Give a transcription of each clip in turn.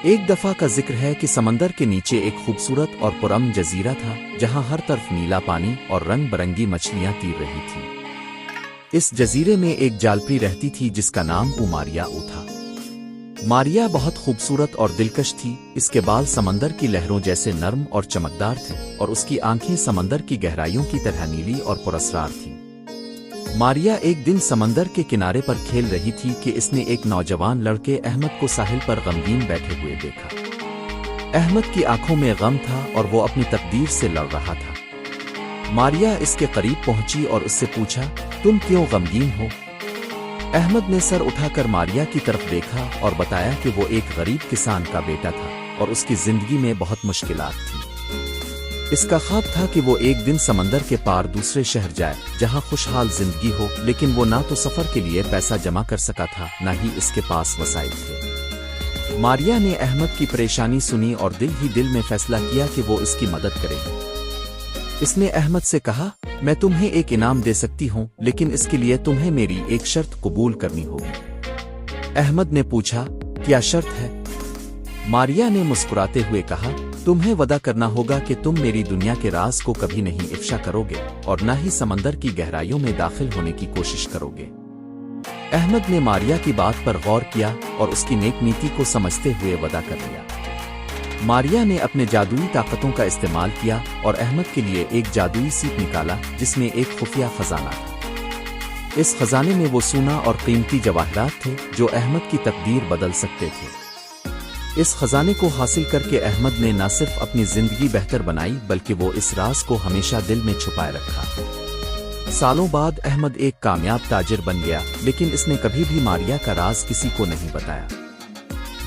ایک دفعہ کا ذکر ہے کہ سمندر کے نیچے ایک خوبصورت اور پرامن جزیرہ تھا جہاں ہر طرف نیلا پانی اور رنگ برنگی مچھلیاں تیر رہی تھیں۔ اس جزیرے میں ایک جالپری رہتی تھی جس کا نام ماریا تھا۔ ماریا بہت خوبصورت اور دلکش تھی، اس کے بال سمندر کی لہروں جیسے نرم اور چمکدار تھے اور اس کی آنکھیں سمندر کی گہرائیوں کی طرح نیلی اور پراسرار تھیں۔ ماریا ایک دن سمندر کے کنارے پر کھیل رہی تھی کہ اس نے ایک نوجوان لڑکے احمد کو ساحل پر غمگین بیٹھے ہوئے دیکھا۔ احمد کی آنکھوں میں غم تھا اور وہ اپنی تقدیر سے لڑ رہا تھا۔ ماریا اس کے قریب پہنچی اور اس سے پوچھا، تم کیوں غمگین ہو؟ احمد نے سر اٹھا کر ماریا کی طرف دیکھا اور بتایا کہ وہ ایک غریب کسان کا بیٹا تھا اور اس کی زندگی میں بہت مشکلات تھیں۔ اس کا خواب تھا کہ وہ ایک دن سمندر کے پار دوسرے شہر جائے جہاں خوشحال زندگی ہو، لیکن وہ نہ تو سفر کے لیے پیسہ جمع کر سکا تھا نہ ہی اس کے پاس وسائل تھے۔ ماریا نے احمد کی پریشانی سنی اور دل ہی دل میں فیصلہ کیا کہ وہ اس کی مدد کرے گی۔ اس نے احمد سے کہا، میں تمہیں ایک انعام دے سکتی ہوں، لیکن اس کے لیے تمہیں میری ایک شرط قبول کرنی ہوگی۔ احمد نے پوچھا، کیا شرط ہے؟ ماریا نے مسکراتے ہوئے کہا، تمہیں وعدہ کرنا ہوگا کہ تم میری دنیا کے راز کو کبھی نہیں افشا کرو گے اور نہ ہی سمندر کی گہرائیوں میں داخل ہونے کی کوشش کرو گے۔ احمد نے ماریا کی بات پر غور کیا اور اس کی نیک نیتی کو سمجھتے ہوئے وعدہ کر لیا۔ ماریا نے اپنے جادوئی طاقتوں کا استعمال کیا اور احمد کے لیے ایک جادوئی سیپ نکالا جس میں ایک خفیہ خزانہ تھا۔ اس خزانے میں وہ سونا اور قیمتی جواہرات تھے جو احمد کی تقدیر بدل سکتے تھے۔ اس خزانے کو حاصل کر کے احمد نے نہ صرف اپنی زندگی بہتر بنائی بلکہ وہ اس راز کو ہمیشہ دل میں چھپائے رکھا۔ سالوں بعد احمد ایک کامیاب تاجر بن گیا، لیکن اس نے کبھی بھی ماریا کا راز کسی کو نہیں بتایا۔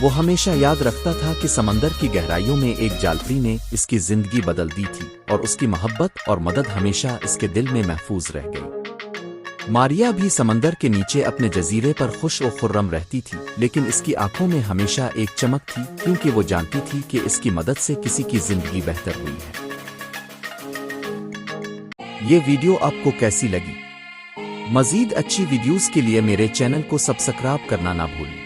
وہ ہمیشہ یاد رکھتا تھا کہ سمندر کی گہرائیوں میں ایک جالپری نے اس کی زندگی بدل دی تھی اور اس کی محبت اور مدد ہمیشہ اس کے دل میں محفوظ رہ گئی۔ ماریا بھی سمندر کے نیچے اپنے جزیرے پر خوش و خرم رہتی تھی، لیکن اس کی آنکھوں میں ہمیشہ ایک چمک تھی کیونکہ وہ جانتی تھی کہ اس کی مدد سے کسی کی زندگی بہتر ہوئی ہے۔ یہ ویڈیو آپ کو کیسی لگی؟ مزید اچھی ویڈیوز کے لیے میرے چینل کو سبسکرائب کرنا نہ بھولیں۔